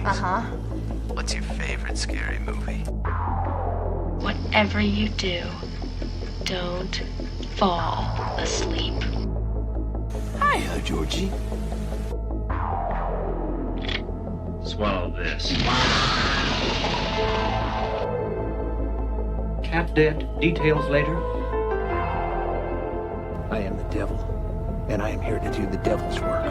Uh-huh. What's your favorite scary movie? Whatever you do, don't fall asleep. Hiya, Georgie. Swallow this. Cat dead. Details later. I am the devil, and I am here to do the devil's work.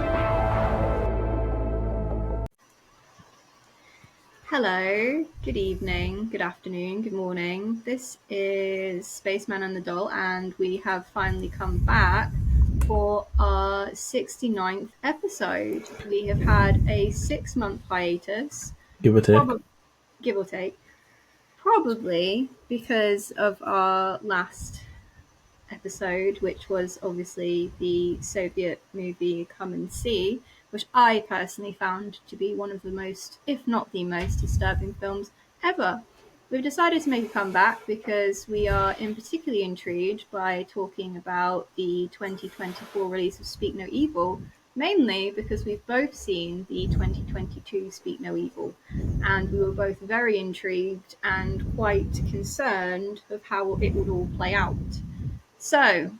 Hello, good evening, good afternoon, good morning. This is Spaceman and the Doll, and we have finally come back for our 69th episode. We have had a 6-month hiatus. Give or take. Give or take. Probably because of our last episode, which was obviously the Soviet movie Come and See, which I personally found to be one of the most, if not the most, disturbing films ever. We've decided to make a comeback because we are particularly intrigued by talking about the 2024 release of Speak No Evil, mainly because we've both seen the 2022 Speak No Evil, and we were both very intrigued and quite concerned of how it would all play out. So,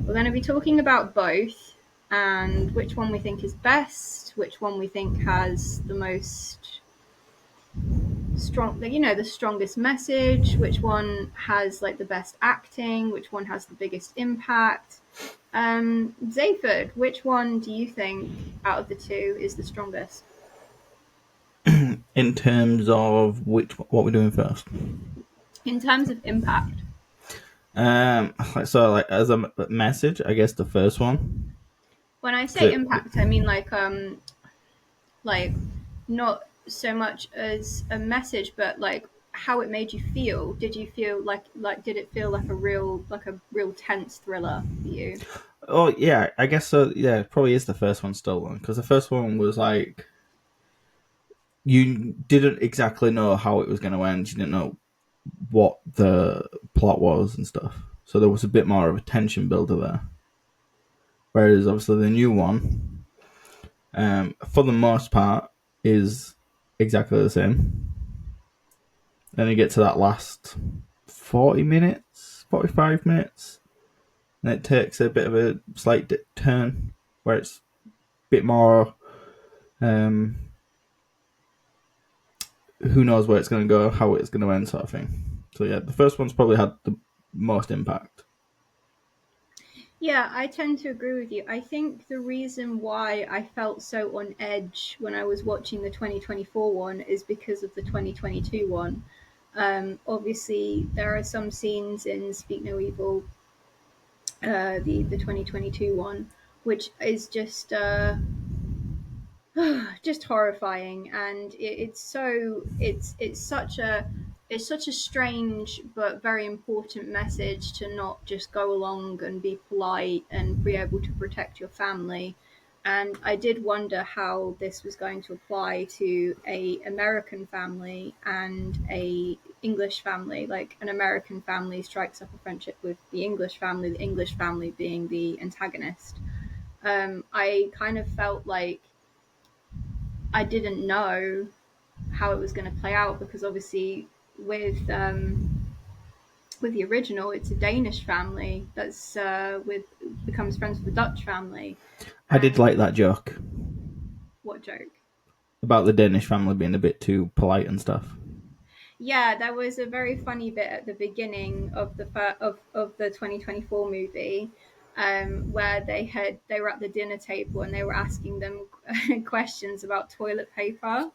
we're going to be talking about both and which one we think is best, which one we think has the most strong, the strongest message, which one has like the best acting, which one has the biggest impact. Zayford, which one do you think out of the two is the strongest? In terms of what we're doing first. In terms of impact. So like as a message, I guess the first one. When I say impact, I mean like not so much as a message, but like how it made you feel. Did you feel like did it feel like a real tense thriller for you? Oh yeah, I guess so. Yeah, it probably is the first one still one, because the first one was like you didn't exactly know how it was going to end. You didn't know what the plot was and stuff, so there was a bit more of a tension builder there. Whereas obviously the new one, for the most part, is exactly the same. Then you get to that last 40 minutes, 45 minutes, and it takes a bit of a slight turn where it's a bit more who knows where it's going to go, how it's going to end, sort of thing. So yeah, the first one's probably had the most impact. Yeah, I tend to agree with you. I think the reason why I felt so on edge when I was watching the 2024 one is because of the 2022 one. Obviously, there are some scenes in Speak No Evil, the 2022 one, which is just just horrifying, and it's such a strange but very important message to not just go along and be polite and be able to protect your family. And I did wonder how this was going to apply to a American family and a English family. Like an American family strikes up a friendship with the English family being the antagonist. I kind of felt like I didn't know how it was going to play out, because obviously with the original, it's a Danish family that's becomes friends with the Dutch family. I did like that joke. What joke? About the Danish family being a bit too polite and stuff. Yeah, there was a very funny bit at the beginning of the 2024 movie, where they were at the dinner table and they were asking them questions about toilet paper,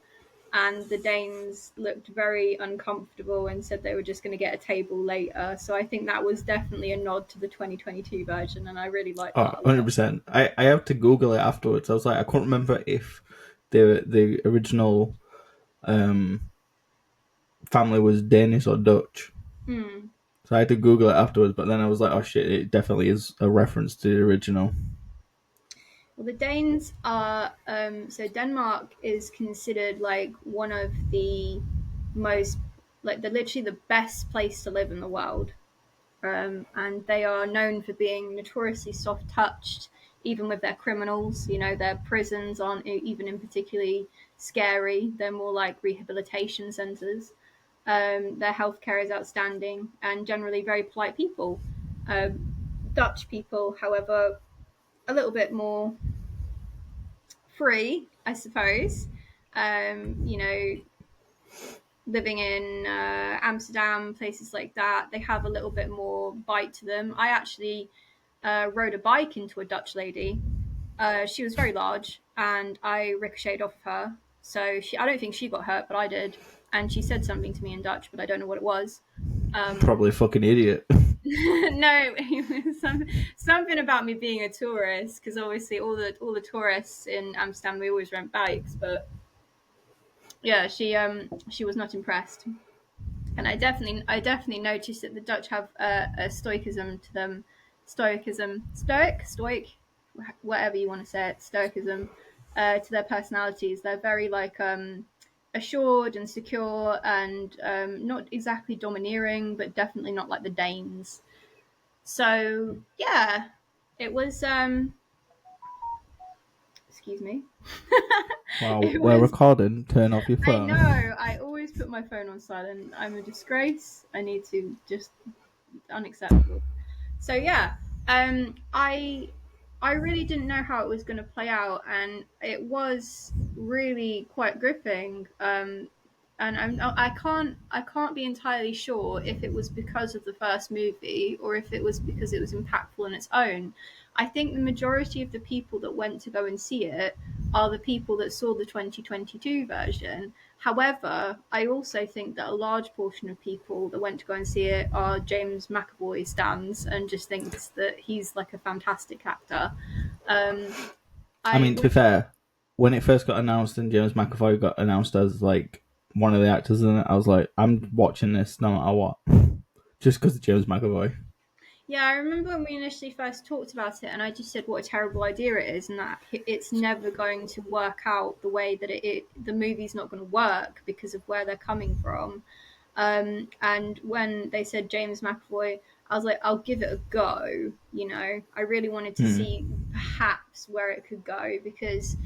and the Danes looked very uncomfortable and said they were just going to get a table later. So I think that was definitely a nod to the 2022 version, and I really liked that. 100%. I have to Google it afterwards. I was like, I couldn't remember if the original family was Danish or Dutch. So I had to Google it afterwards, but then I was like, oh shit, it definitely is a reference to the original. Well, the Danes are so Denmark is considered like one of the most literally the best place to live in the world, and they are known for being notoriously soft touched even with their criminals. You know, their prisons aren't even in particularly scary. They're more like rehabilitation centres. Their healthcare is outstanding and generally very polite people. Dutch people, however, a little bit more free, I suppose. You know, living in Amsterdam, places like that, they have a little bit more bite to them. I actually rode a bike into a Dutch lady. She was very large, and I ricocheted off of her. So I don't think she got hurt, but I did. And she said something to me in Dutch, but I don't know what it was. Probably a fucking idiot. No, it was something about me being a tourist, because obviously all the tourists in Amsterdam, we always rent bikes. But yeah, she was not impressed. And I definitely noticed that the Dutch have a stoicism to them, stoic, whatever you want to say it, stoicism to their personalities. They're very like assured and secure, and not exactly domineering, but definitely not like the Danes. So yeah, it was. Excuse me. Wow, It we're was. recording. Turn off your I know. phone. I always put my phone on silent. I'm a disgrace. I need to just unacceptable. So yeah, I really didn't know how it was going to play out, and it was really quite gripping. And I can't be entirely sure if it was because of the first movie or if it was because it was impactful on its own. I think the majority of the people that went to go and see it are the people that saw the 2022 version. However, I also think that a large portion of people that went to go and see it are James McAvoy stans and just thinks that he's like a fantastic actor. Um, I I mean, to be fair, when it first got announced and James McAvoy got announced as like one of the actors in it, I was like, I'm watching this no matter what, just because of James McAvoy. Yeah, I remember when we initially first talked about it, and I just said what a terrible idea it is, and that it's never going to work out the way that the movie's not going to work because of where they're coming from. And when they said James McAvoy, I was like, I'll give it a go. You know, I really wanted to see perhaps where it could go, because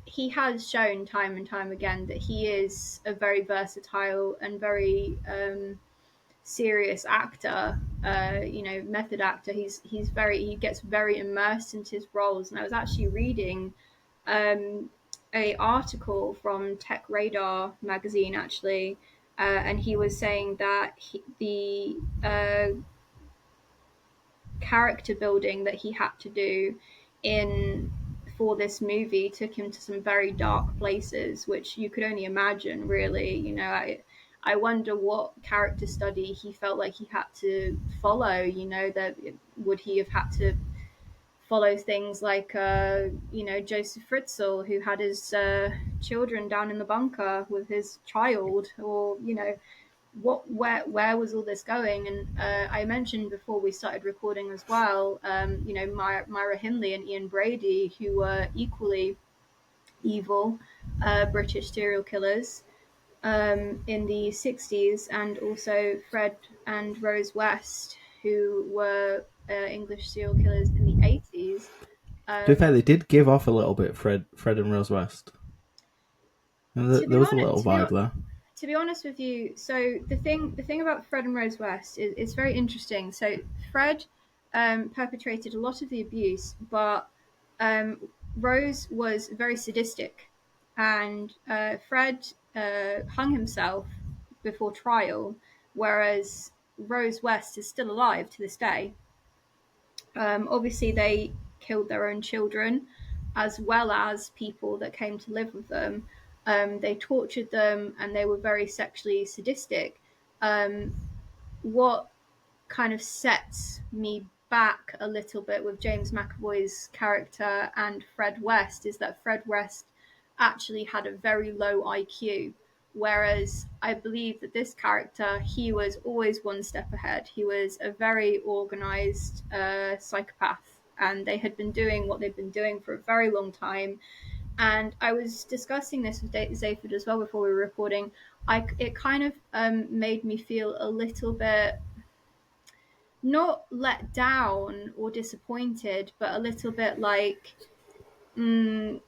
he has shown time and time again that he is a very versatile and very serious actor, method actor. He gets very immersed into his roles. And I was actually reading a article from Tech Radar magazine actually, and he was saying that the character building that he had to do in for this movie took him to some very dark places, which you could only imagine, really. I wonder what character study he felt like he had to follow. That would he have had to follow things like Joseph Fritzl, who had his children down in the bunker with his child, or where was all this going? And I mentioned before we started recording as well, Myra Hindley and Ian Brady, who were equally evil British serial killers in the 60s, and also Fred and Rose West, who were English serial killers in the 80s. To be fair, they did give off a little bit, Fred and Rose West. To be There was a little honest, vibe there. to be honest with you, so the thing about Fred and Rose West is very interesting. So Fred perpetrated a lot of the abuse, but Rose was very sadistic, and Fred hung himself before trial, whereas Rose West is still alive to this day. Obviously, they killed their own children, as well as people that came to live with them. They tortured them, and they were very sexually sadistic. What kind of sets me back a little bit with James McAvoy's character and Fred West is that Fred West actually had a very low IQ. Whereas I believe that this character, he was always one step ahead. He was a very organized psychopath, and they had been doing what they've been doing for a very long time. And I was discussing this with Zayford as well before we were recording. It kind of made me feel a little bit not let down or disappointed, but a little bit like mm,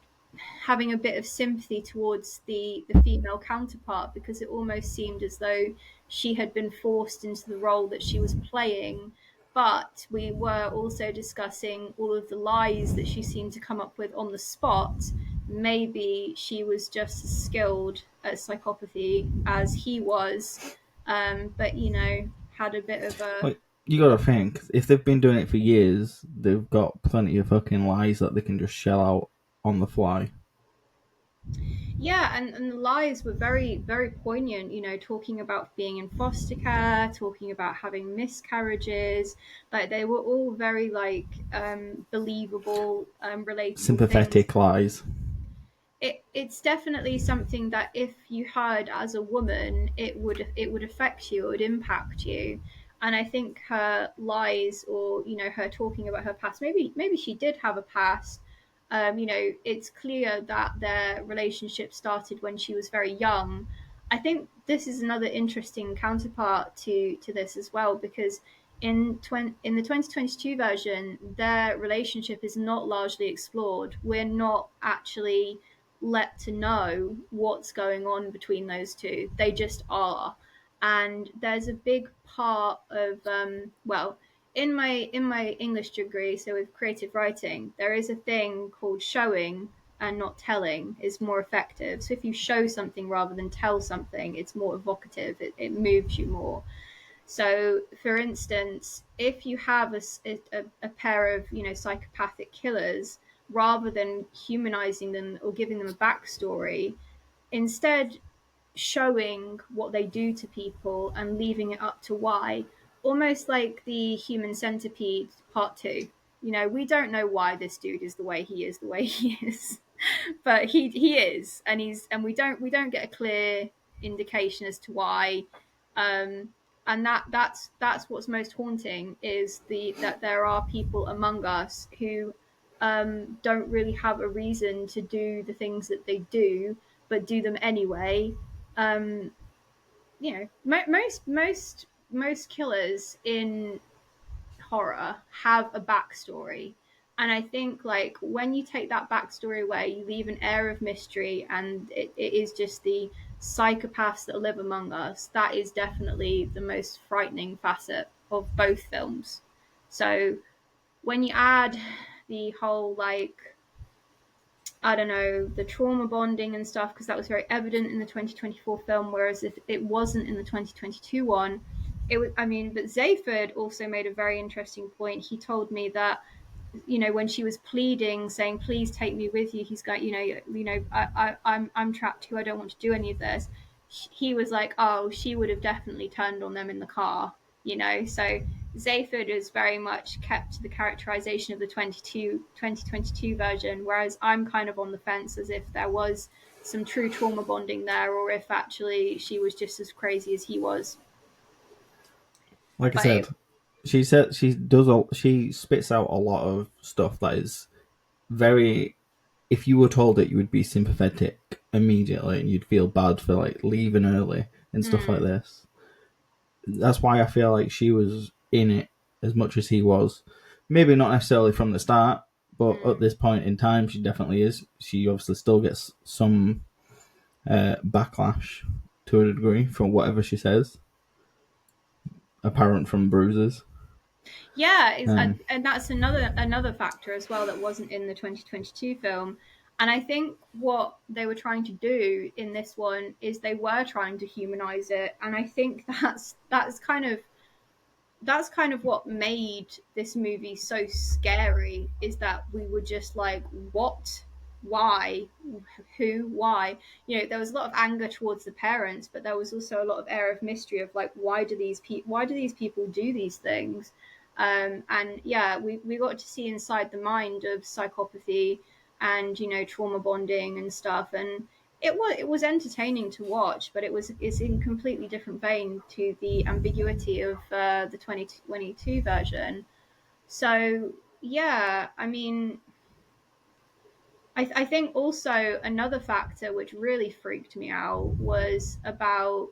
having a bit of sympathy towards the female counterpart, because it almost seemed as though she had been forced into the role that she was playing. But we were also discussing all of the lies that she seemed to come up with on the spot. Maybe she was just as skilled at psychopathy as he was, but had a bit of a. Like, you gotta think, if they've been doing it for years, they've got plenty of fucking lies that they can just shell out on the fly. Yeah, and the lies were very, very poignant, talking about being in foster care, talking about having miscarriages. Like, they were all very, like, believable, relatable things. Sympathetic lies. It's definitely something that if you heard as a woman, it would affect you, it would impact you. And I think her lies, or her talking about her past, maybe she did have a past. It's clear that their relationship started when she was very young. I think this is another interesting counterpart to this as well, because in the 2022 version, their relationship is not largely explored. We're not actually let to know what's going on between those two. They just are. And there's a big part of well, in my English degree, so with creative writing, there is a thing called showing and not telling is more effective. So if you show something rather than tell something, it's more evocative. It moves you more. So, for instance, if you have a pair of psychopathic killers, rather than humanizing them or giving them a backstory, instead showing what they do to people and leaving it up to why, almost like the Human Centipede Part Two. We don't know why this dude is the way he is, but he is, and we don't get a clear indication as to why. And that's what's most haunting, is that there are people among us who don't really have a reason to do the things that they do, but do them anyway. um most killers in horror have a backstory. And I think, like, when you take that backstory away, you leave an air of mystery, and it is just the psychopaths that live among us. That is definitely the most frightening facet of both films. So when you add the whole, like, I don't know, the trauma bonding and stuff, because that was very evident in the 2024 film, whereas if it wasn't in the 2022 one, it was. I mean, but Zayford also made a very interesting point. He told me that when she was pleading, saying, "Please take me with you," he's got, I'm trapped here. I don't want to do any of this. He was like, "Oh, she would have definitely turned on them in the car." So Zayford is very much kept to the characterization of the 2022 version, whereas I'm kind of on the fence, as if there was some true trauma bonding there, or if actually she was just as crazy as he was. Like I But said, she spits out a lot of stuff that is very. If you were told it, you would be sympathetic immediately, and you'd feel bad for like leaving early and stuff like this. That's why I feel like she was in it as much as he was. Maybe not necessarily from the start, but at this point in time, she definitely is. She obviously still gets some backlash to a degree from whatever she says, apparent from bruises. Yeah, Um, and that's another factor as well that wasn't in the 2022 film. And I think what they were trying to do in this one is they were trying to humanize it, and I think that's kind of what made this movie so scary, is that we were just like, what, why, who, why. There was a lot of anger towards the parents, but there was also a lot of air of mystery of, like, why do these people do these things. And yeah, we got to see inside the mind of psychopathy, and trauma bonding and stuff. And it was entertaining to watch, but it's in completely different vein to the ambiguity of the 2022 version. So yeah, I mean, I think also another factor which really freaked me out was about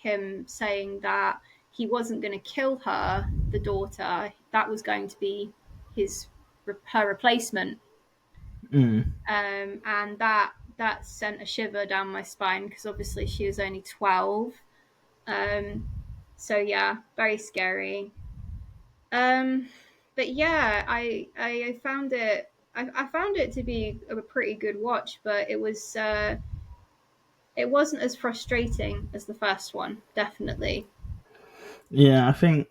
him saying that he wasn't going to kill her, the daughter. That was going to be his her replacement. Mm. And that sent a shiver down my spine because obviously she was only 12. So yeah, very scary. Um, but yeah, I found it. I found it to be a pretty good watch, but it wasn't as frustrating as the first one, definitely. Yeah, I think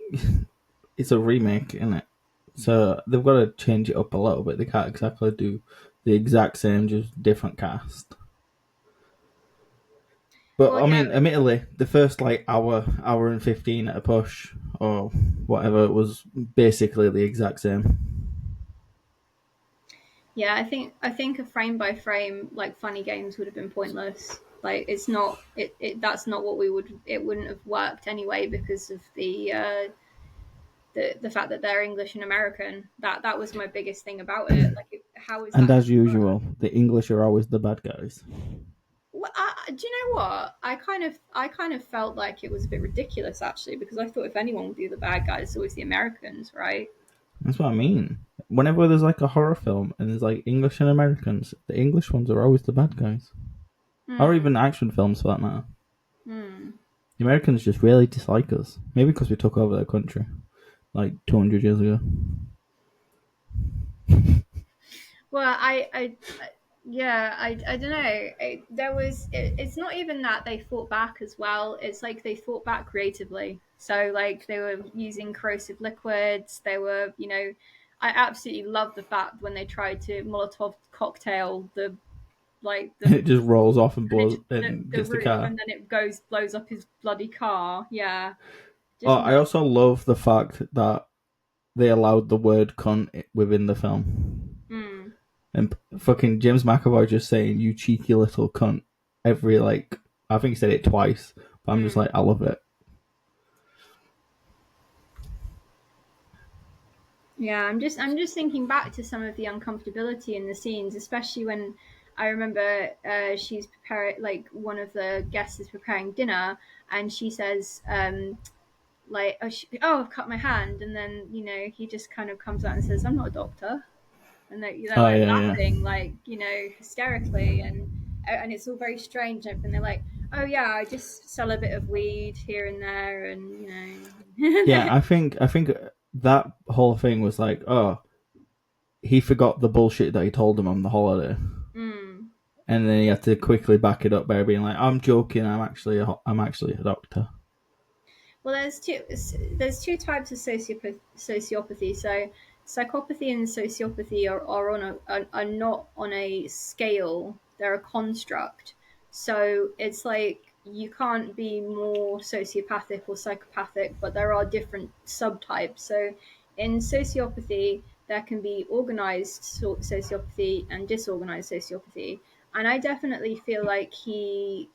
it's a remake, isn't it? So they've got to change it up a little bit. They can't exactly do the exact same, just different cast. But Well, I yeah, mean, admittedly, the first like hour and 15 at a push, or whatever, it was basically the exact same. yeah. I think a frame by frame like funny games would have been pointless. Like it's not it that's not what we would it wouldn't have worked anyway because of the fact that they're English and American. That was my biggest thing about it. Like, how is And that? as usual, the English are always the bad guys. Well, do you know what? I kind of felt like it was a bit ridiculous actually because I thought if anyone would be the bad guys, it's always the Americans, right? That's what I mean. Whenever there's like a horror film and there's like English and Americans, the English ones are always the bad guys. Or Hmm. even action films for that matter. Hmm. The Americans just really dislike us. Maybe because we took over their country like 200 years ago. Well, yeah, I don't know. It's not even that they fought back as well. It's like they fought back creatively. So like they were using corrosive liquids. They were, I absolutely love the fact when they tried to Molotov cocktail the like the It just rolls off and and it blows just and the gets the roof car. and then it blows up his bloody car. Yeah, Oh, just I love. also love the fact that they allowed the word cunt within the film. Mm, And fucking James McAvoy just saying, "You cheeky little cunt," every like, I think he said it twice, but I'm just mm. like, I love it. Yeah, I'm just thinking back to some of the uncomfortability in the scenes, especially when I remember she's preparing, like one of the guests is preparing dinner, and she says, like, I've cut my hand, and then he just kind of comes out and says, "I'm not a doctor," and they're Oh like yeah, yeah. laughing, like hysterically, and it's all very strange, and they're like, "Oh yeah, I just sell a bit of weed here and there, and Yeah, I think that whole thing was like, oh, he forgot the bullshit that he told him on the holiday, mm. and then he had to quickly back it up by being like, "I'm joking. I'm actually a doctor." Well, there's two types of sociopathy. So psychopathy and sociopathy are not on a scale. They're a construct. So it's like you can't be more sociopathic or psychopathic, but there are different subtypes. So in sociopathy, there can be organized sociopathy and disorganized sociopathy. And I definitely feel like he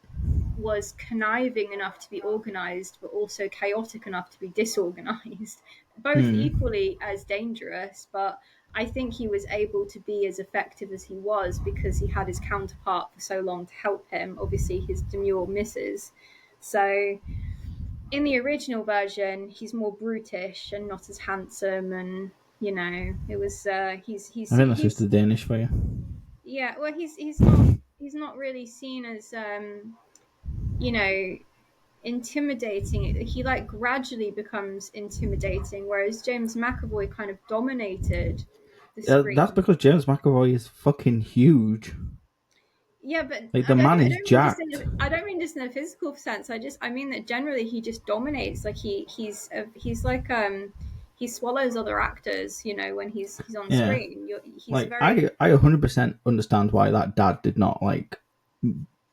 was conniving enough to be organized, but also chaotic enough to be disorganized, both Hmm. equally as dangerous. But I think he was able to be as effective as he was because he had his counterpart for so long to help him, obviously, his demure missus. So in the original version, he's more brutish and not as handsome, and it was I think that's just the Danish for you. yeah, well, he's not really seen as you know intimidating. He like gradually becomes intimidating, whereas James McAvoy kind of dominated the That's screen. because James McAvoy is fucking huge. Yeah, but Like I the don't. man I is don't mean just in. jacked. I don't mean just in a physical sense. I mean that generally he just dominates. Like he's like he swallows other actors. When he's on Yeah. screen. He's Like very. I 100% understand why that dad did not like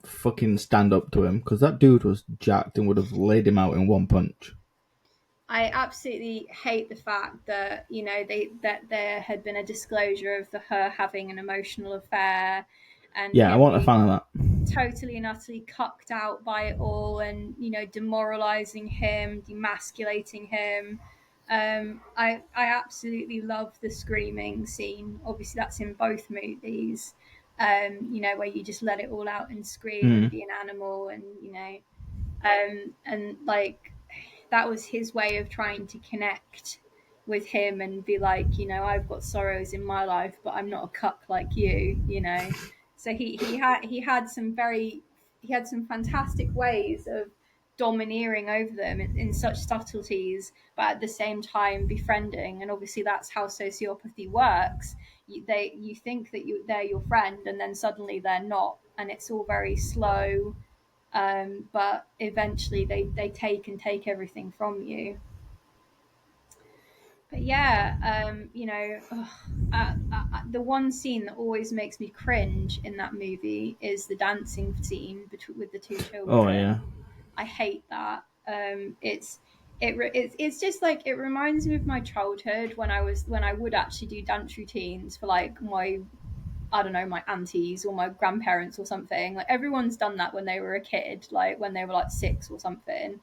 fucking stand up to him, because that dude was jacked and would have laid him out in one punch. I absolutely hate the fact that that there had been a disclosure of her having an emotional affair, and Yeah, I him wasn't a being fan of that. totally and utterly cucked out by it all, and demoralizing him, demasculating him. I absolutely love the screaming scene. Obviously, that's in both movies. Where you just let it all out and scream and Mm. be an animal, and like that was his way of trying to connect with him and be like, I've got sorrows in my life, but I'm not a cuck like you. So he had some fantastic ways of domineering over them in such subtleties, but at the same time befriending. And obviously, that's how sociopathy works. You think that they're your friend, and then suddenly they're not, and it's all very slow. But eventually, they take everything from you. But yeah, the one scene that always makes me cringe in that movie is the dancing scene with the two Oh children. yeah. I hate that. It's just like it reminds me of my childhood when I would actually do dance routines for like my, I don't know, my aunties or my grandparents or something. Like everyone's done that when they were a kid, like when they were like 6 or something,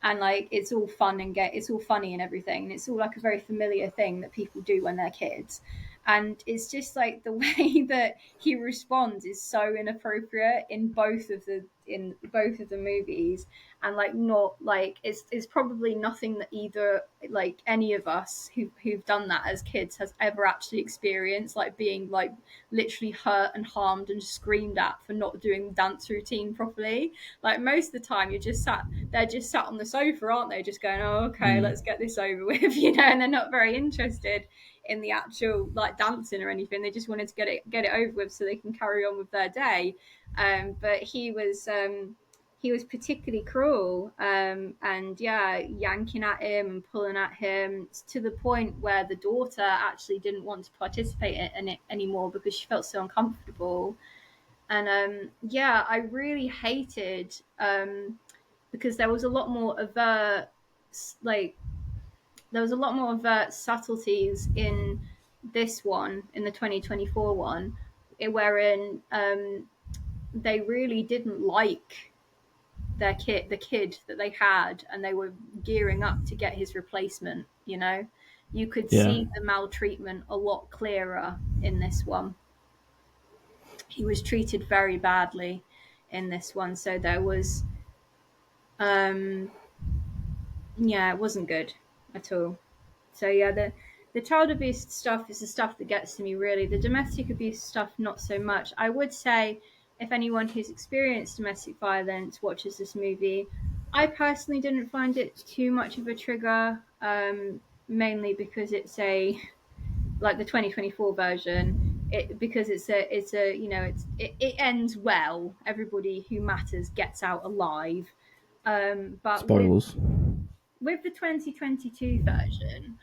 and like it's all fun and it's all funny and everything, and it's all like a very familiar thing that people do when they're kids. And it's just like the way that he responds is so inappropriate in both of the movies, and like not like it's probably nothing that either like any of us who've done that as kids has ever actually experienced, like being like literally hurt and harmed and screamed at for not doing the dance routine properly. Like most of the time they're just sat on the sofa, aren't they? Just going, oh, okay, let's get this over with, and they're not very interested in the actual like dancing or anything. They just wanted to get it over with so they can carry on with their day. But he was particularly cruel, and yeah, yanking at him and pulling at him to the point where the daughter actually didn't want to participate in it anymore because she felt so uncomfortable. And yeah, I really hated because there was a lot more like there was a lot more overt subtleties in this one, in the 2024 one, wherein they really didn't like the kid that they had, and they were gearing up to get his replacement. You could Yeah. see the maltreatment a lot clearer in this one. He was treated very badly in this one, so there was um yeah, it wasn't good at all. So yeah, the child abuse stuff is the stuff that gets to me really. The domestic abuse stuff, not so much. I would say if anyone who's experienced domestic violence watches this movie, I personally didn't find it too much of a trigger, mainly because it's like the 2024 version. Because it's a it ends well. Everybody who matters gets out alive. But Spoilers. with the 2022 version,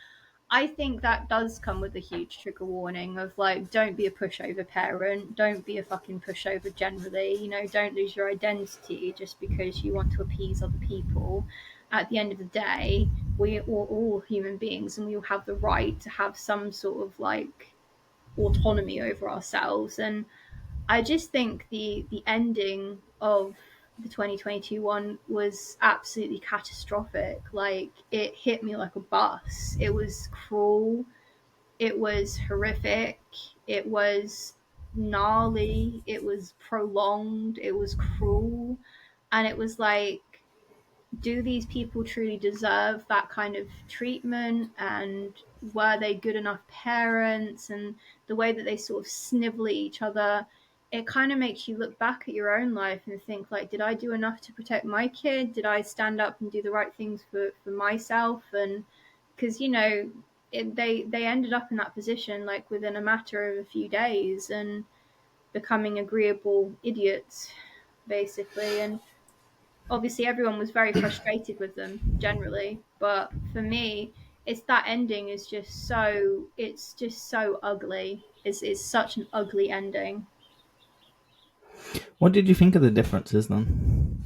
I think that does come with a huge trigger warning of like, don't be a pushover parent, don't be a fucking pushover generally, don't lose your identity just because you want to appease other people. At the end of the day, we are all human beings and we all have the right to have some sort of like autonomy over ourselves. And I just think the ending of the 2022 one was absolutely catastrophic. Like it hit me like a bus. It was cruel. It was horrific. It was gnarly. It was prolonged. It was cruel. And it was like, do these people truly deserve that kind of treatment, and were they good enough parents? And the way that they sort of snivel at each other, it kind of makes you look back at your own life and think like, did I do enough to protect my kid? Did I stand up and do the right things for myself? And because they ended up in that position like within a matter of a few days and becoming agreeable idiots basically. And obviously everyone was very frustrated with them generally, but for me it's that ending is just so ugly. It's such an ugly ending. What did you think of the differences then?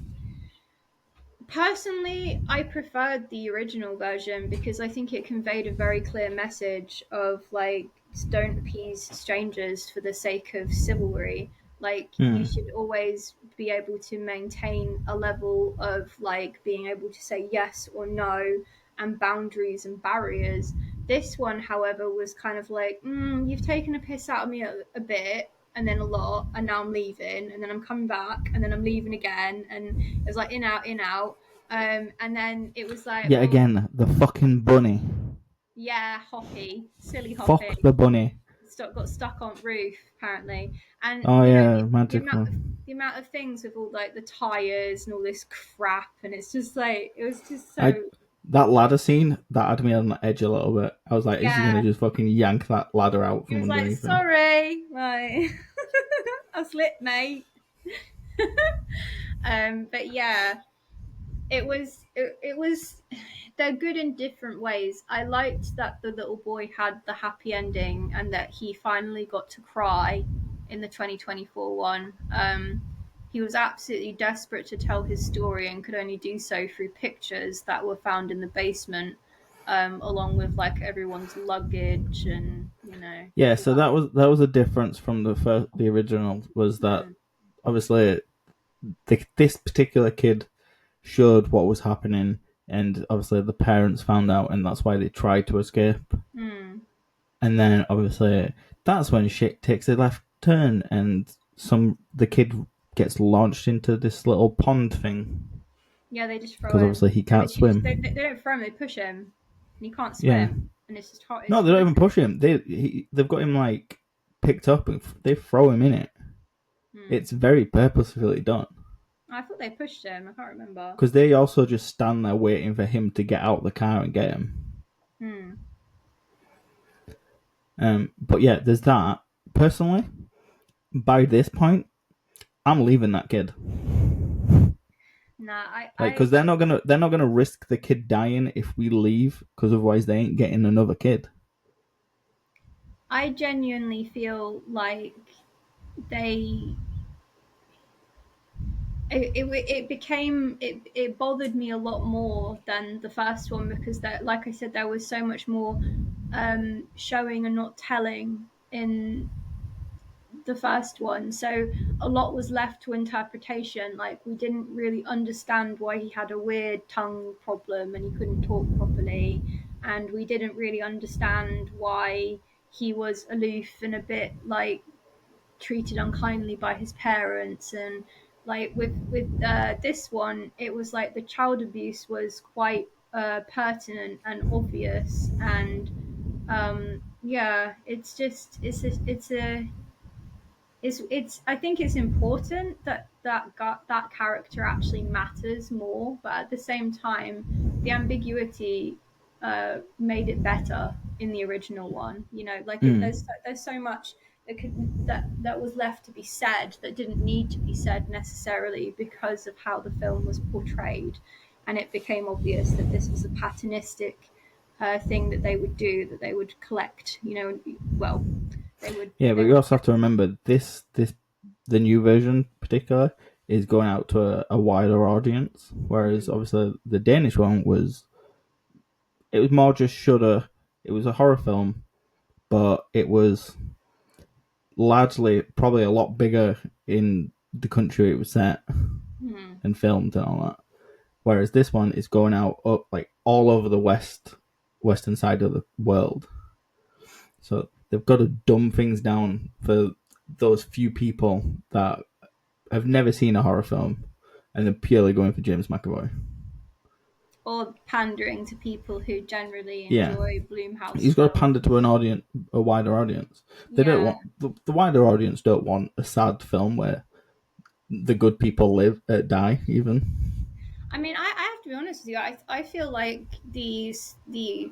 Personally, I preferred the original version because I think it conveyed a very clear message of like, don't appease strangers for the sake of chivalry. Like, you should always be able to maintain a level of like being able to say yes or no, and boundaries and barriers. This one, however, was kind of like, you've taken a piss out of me a bit, and then a lot, and now I'm leaving, and then I'm coming back, and then I'm leaving again, and it's like in out, in out. And then it was like, Yet again, the fucking bunny. yeah, Hoppy, silly Hoppy, Fuck the bunny. got stuck on roof apparently, and Oh yeah, the amount magical. of things with all like the tires and all this crap, and it's just like it was just so That ladder scene that had me on the edge a little bit. I was like, is he yeah. gonna just fucking yank that ladder out He from was like, underneath him? sorry, like I slipped, mate. But yeah, it was they're good in different ways. I liked that the little boy had the happy ending and that he finally got to cry in the 2024 one. He was absolutely desperate to tell his story and could only do so through pictures that were found in the basement, along with like everyone's luggage and Yeah, all so that was a difference from the original was that that. obviously this particular kid showed what was happening, and obviously the parents found out, and that's why they tried to escape. Mm. And then obviously that's when shit takes a left turn, and the kid gets launched into this little pond thing Yeah, they just throw because him. obviously he They can't literally just they swim. don't throw him. They push him, and he can't Yeah, swim. And it's just hot. no, It's they don't even horrific. push him. They've got him like picked up and they throw him in it. Hmm. It's very purposefully done I thought they pushed him. I can't remember. because they also just stand there waiting for him to get out the car and get him. Hmm. But yeah, there's that. Personally, by this point, I'm leaving that kid. Nah, Like, because they're not gonna risk the kid dying if we leave, because otherwise they ain't getting another kid. I genuinely feel like they. It became it bothered me a lot more than the first one because that, like I said, there was so much more showing and not telling in the first one. So a lot was left to interpretation. Like we didn't really understand why he had a weird tongue problem and he couldn't talk properly. And we didn't really understand why he was aloof and a bit like treated unkindly by his parents. And like with this one, it was like the child abuse was quite pertinent and obvious. And yeah, it's just it's a it's I think it's important that that character actually matters more, but at the same time, the ambiguity made it better in the original one. Like there's so much that was left to be said that didn't need to be said necessarily because of how the film was portrayed, and it became obvious that this was a patternistic thing that they would do, that they would collect. Well, Yeah, but they you would. also have to remember this the new version, particular, is going out to a wider audience, whereas Mm, obviously the Danish one it was more just Shudder. It was a horror film, but it was largely probably a lot bigger in the country it was set mm. and filmed and all that. Whereas this one is going out up like all over the western side of the world. So they've got to dumb things down for those few people that have never seen a horror film and they're purely going for James McAvoy. Or pandering to people who generally Yeah, enjoy Bloomhouse he's got to films. pander to a wider audience. They don't Yeah, want the wider audience don't want a sad film where the good people die even. I mean, I have to be honest with you. I feel like the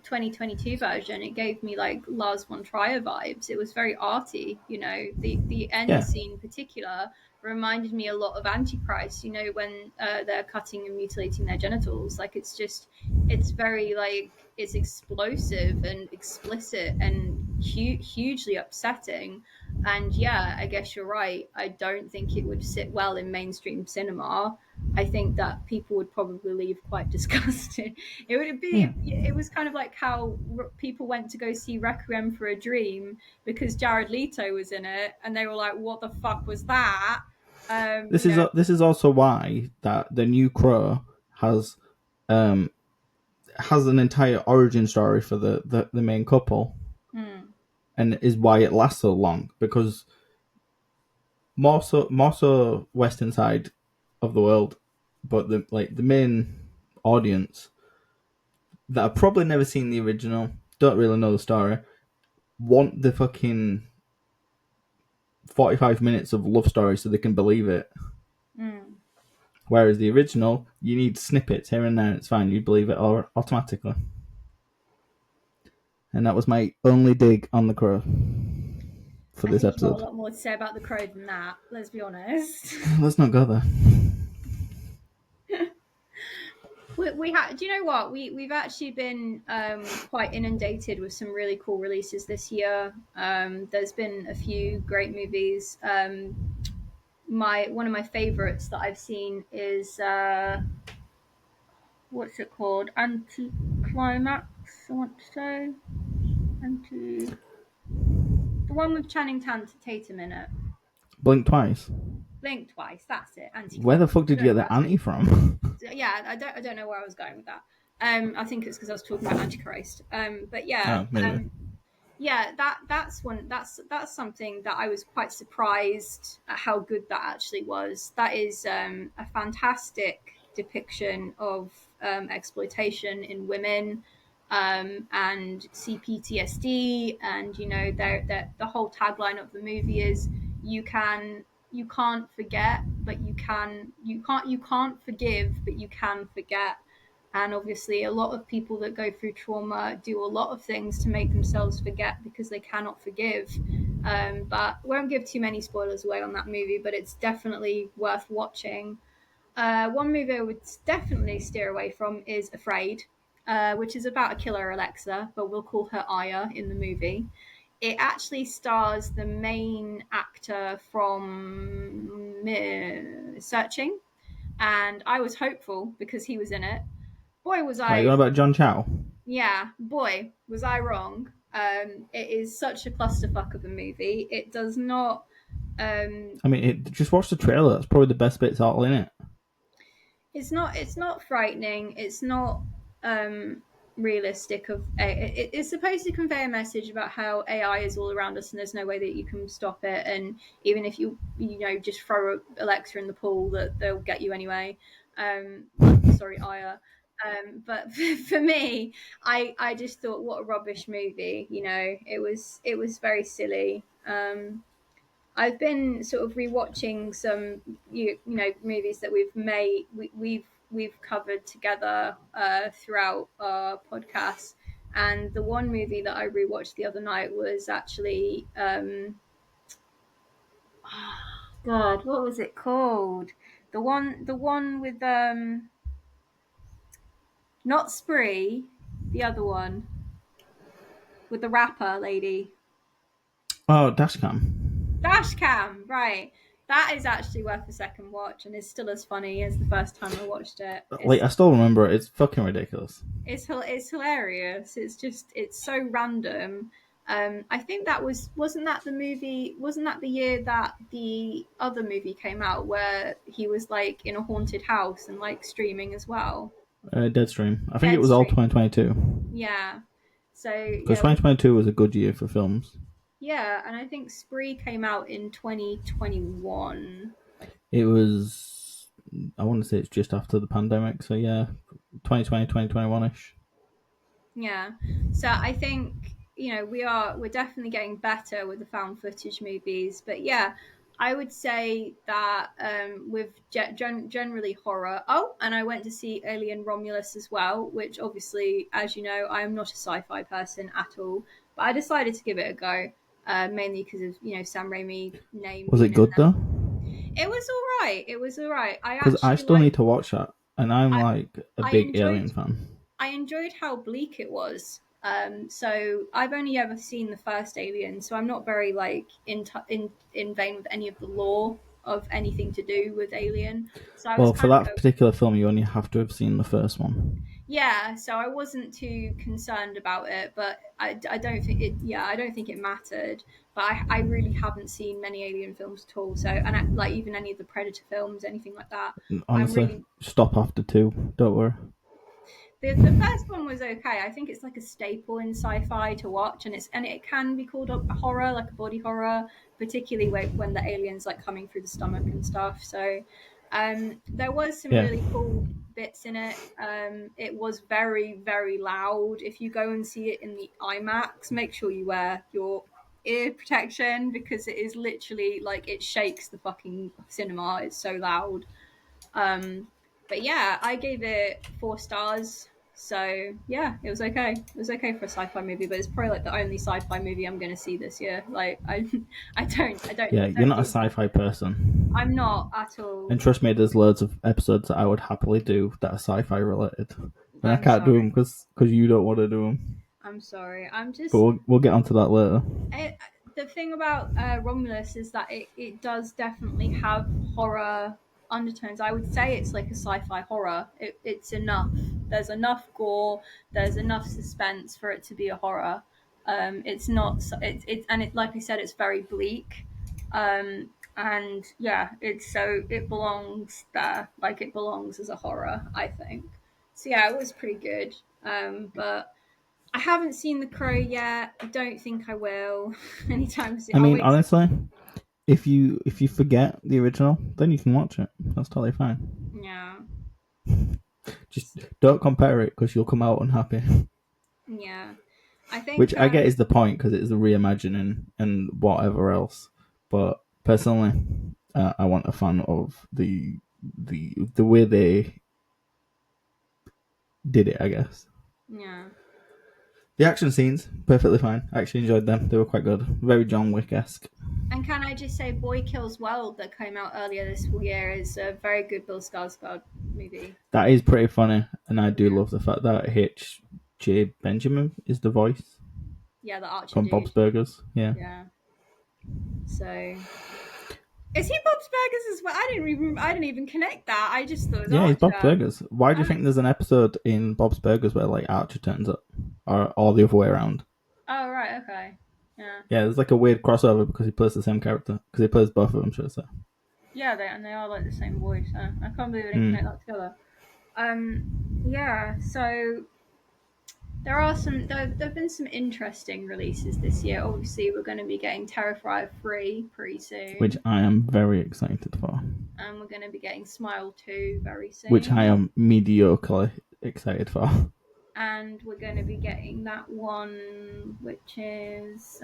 2022 version, it gave me like Lars von Trier vibes. It was very arty. The end Yeah, scene in particular reminded me a lot of Antichrist. When they're cutting and mutilating their genitals. Like it's very like it's explosive and explicit and hugely upsetting. And yeah, I guess you're right. I don't think it would sit well in mainstream cinema. I think that people would probably leave quite disgusted. It would yeah. be. It was kind of like how people went to go see Requiem for a Dream because Jared Leto was in it, and they were like, "What the fuck was that?" Um, This you is know, this is also why that the new Crow has um has an entire origin story for the main couple, mm, and is why it lasts so long because more so western side of the world, but the main audience that have probably never seen the original, don't really know the story, want the fucking 45 minutes of love story so they can believe it. Whereas the original, you need snippets here and there, it's fine, you believe it automatically. And that was my only dig on The Crow for I this think you've got a episode. lot more to say about The Crow than that, let's be honest. Let's not go there. We do you know what? We've actually been quite inundated with some really cool releases this year. There's been a few great movies. One of my favorites that I've seen is what's it called? Anti-Climax, I want to say. The one with Channing Tatum in it. Blink twice. Blink Twice, that's it. Where the Anti-Climax. fuck did you get the anti from? Yeah, I don't know where I was going with that. I think it's because I was talking about Antichrist. But yeah, Oh, maybe. yeah, that's one. That's something that I was quite surprised at how good that actually was. That is a fantastic depiction of exploitation in women and CPTSD, and you know, the whole tagline of the movie is you can't forget, but you can't forgive, but you can forget. And obviously, a lot of people that go through trauma do a lot of things to make themselves forget because they cannot forgive. But we won't give too many spoilers away on that movie, but it's definitely worth watching. One movie I would definitely steer away from is Afraid, which is about a killer Alexa, but we'll call her Aya in the movie. It actually stars the main actor from Searching, and I was hopeful because he was in it. Boy, was Are you I on about John Chow? Yeah, boy, was I wrong. It is such a clusterfuck of a movie. It does not. I mean, just watch the trailer. That's probably the best bits all in it. It's not. It's not frightening. It's not realistic. It's supposed to convey a message about how AI is all around us, and there's no way that you can stop it. And even if you just throw Alexa in the pool, that they'll get you anyway. Sorry, Aya. But for me, I just thought, what a rubbish movie. You know, it was very silly. I've been sort of rewatching some movies that we've covered together throughout our podcast, and the one movie that I rewatched the other night was actually God, what was it called? The one with not Spree, the other one with the rapper lady. Oh, Dashcam. Dashcam, right. That is actually worth a second watch and is still as funny as the first time I watched it. Like, I still remember it. It's fucking ridiculous. It's hilarious. It's so random. I think that wasn't that the movie? Wasn't that the year that the other movie came out where he was like in a haunted house and like streaming as well? Deadstream. I think it was all Deadstream. 2022. Yeah. So Because yeah, 2022 was a good year for films. yeah, and I think Spree came out in 2021. It was, I want to say it's just after the pandemic. So yeah, 2020, 2021-ish. Yeah. So I think, we're definitely getting better with the found footage movies. But yeah, I would say that with generally horror. Oh, and I went to see Alien Romulus as well, which obviously, as you know, I am not a sci-fi person at all. But I decided to give it a go, mainly because of, Sam Raimi name. Was it being in good there. though? It was all right. It was all right. Because I still need to watch that. And I'm I, like a I big enjoyed Alien fan. I enjoyed how bleak it was. So I've only ever seen the first Alien, so I'm not very like in vein with any of the lore of anything to do with Alien. So I was Well, for kind of that particular film, you only have to have seen the first one. yeah. So I wasn't too concerned about it, but I don't think it. Yeah, I don't think it mattered. But I really haven't seen many Alien films at all. So like even any of the Predator films, anything like that. I'm Honestly, really stop after 2. Don't worry. The first one was okay. I think it's like a staple in sci-fi to watch, and it can be called a horror, like a body horror, particularly when the aliens like coming through the stomach and stuff. So, There was some Yeah. really cool bits in it. It was very, very loud. If you go and see it in the IMAX, make sure you wear your ear protection because it is literally like it shakes the fucking cinema. It's so loud. But yeah, I gave it 4 stars. So yeah, it was okay. It was okay for a sci-fi movie, but it's probably like the only sci-fi movie I'm going to see this year. Like Yeah, you're not a do. sci-fi person. I'm not at all. And trust me, there's loads of episodes that I would happily do that are sci-fi related, and I I'm can't do them sorry. because you don't want to do them. I'm sorry. I'm But just we'll get onto that later. the thing about Romulus is that it does definitely have horror undertones. I would say it's like a sci-fi horror. It's enough. There's enough gore. There's enough suspense for it to be a horror. It's not. It and it like I said, it's very bleak. And yeah, it's so it belongs there. Like it belongs as a horror, I think. So yeah, it was pretty good. But I haven't seen The Crow yet. I don't think I will anytime soon. I I'll mean, wait. honestly, if you forget the original, then you can watch it. That's totally fine. Yeah, Just don't compare it because you'll come out unhappy. yeah. I think Which I get is the point because it's a reimagining and whatever else. But personally, I want a fan of the way they did it. I guess yeah. the action scenes perfectly fine. I actually enjoyed them. They were quite good. Very John Wick-esque. And can I just say, Boy Kills World that came out earlier this year is a very good Bill Skarsgård movie. That is pretty funny, and I do Yeah, love the fact that H.J. Benjamin is the voice yeah, the Archer from dude. Bob's Burgers. Yeah. Yeah. So is he Bob's Burgers as well? I didn't even connect that. I just thought it was Yeah, he's Bob's Archer. Burgers. Why do you think there's an episode in Bob's Burgers where like Archer turns up, or the other way around? Oh right, okay. Yeah. Yeah, there's like a weird crossover because he plays the same character because he plays both of them. Should I say? Yeah, they are like the same voice. I can't believe I didn't Hmm. connect that together. Yeah. So there've been some interesting releases this year. Obviously, we're going to be getting Terrifier 3 pretty soon, Which I am very excited for. and we're going to be getting Smile 2 very soon, Which I am mediocrely excited for. and we're going to be getting that one, which is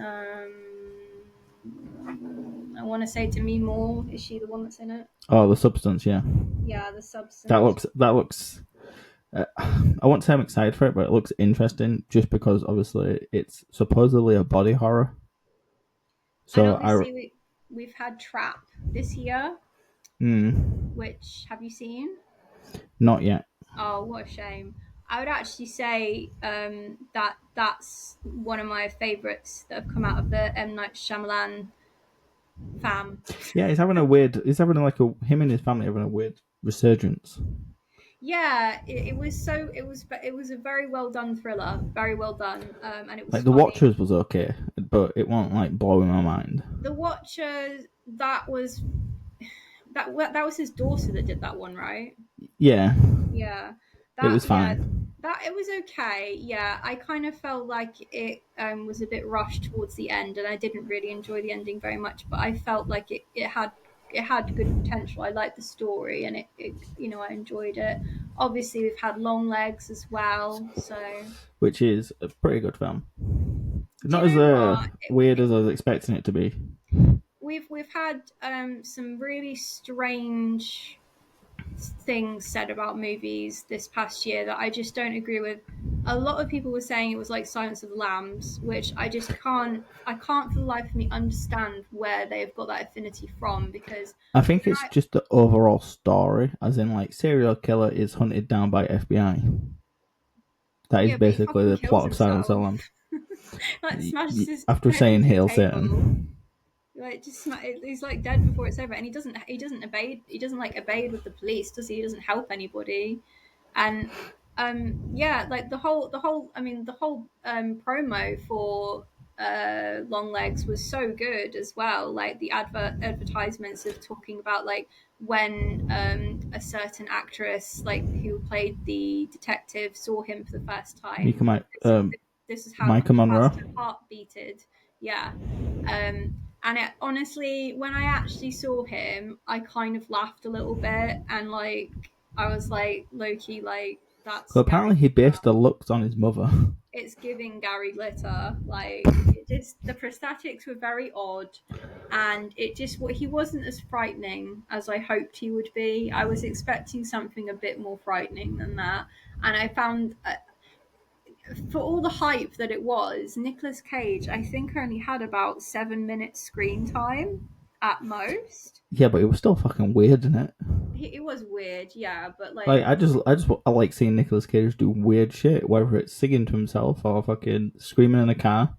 I want to say Demi Moore. Is she the one that's in it? Oh, the Substance, yeah. Yeah, the Substance. That looks. I won't say I'm excited for it, but it looks interesting just because obviously it's supposedly a body horror. And So obviously we've had Trap this year, which have you seen? Not yet. Oh, what a shame. I would actually say that that's one of my favourites that have come out of the M. Night Shyamalan fam. Yeah, him and his family having a weird resurgence. Yeah, it was a very well done thriller, very well done, and it was Like The funny. Watchers was okay, but it won't like blowing my mind. The Watchers, that was his daughter that did that one, right? Yeah, Yeah, it was fine. that it was okay. Yeah, I kind of felt like it was a bit rushed towards the end, and I didn't really enjoy the ending very much. But I felt like it had good potential. I liked the story, and I enjoyed it. Obviously, we've had Long Legs as well. So, Which is a pretty good film. do Not you as know what? weird as I was expecting it to be. We've had some really strange things said about movies this past year that I just don't agree with. A lot of people were saying it was like Silence of the Lambs, which I can't for the life of me understand where they've got that affinity from, because I think it's just the overall story, as in like serial killer is hunted down by FBI. That is yeah, but he basically fucking the kills plot of Silence of the himself. Lambs. Like smashes his After head saying into the Hail table. Satan. Like he's like dead before it's over, and he doesn't like obey with the police, does he? He doesn't help anybody, and yeah, like the whole promo for Long Legs was so good as well. Like the advertisements of talking about like when a certain actress like who played the detective saw him for the first time. This is how Micah fast Monroe. her heart beated. Yeah. Um, And it honestly, when I actually saw him, I kind of laughed a little bit, and like I was like, Loki, like that's Well, Gary. apparently he based the looks on his mother. It's giving Gary Glitter. Like it just the prosthetics were very odd, and it just he wasn't as frightening as I hoped he would be. I was expecting something a bit more frightening than that, and I found. For all the hype that it was, Nicolas Cage, I think, only had about 7 minutes screen time at most. Yeah, but it was still fucking weird, isn't it? It was weird, yeah, but Like, like, I like seeing Nicolas Cage do weird shit, whether it's singing to himself or fucking screaming in a car.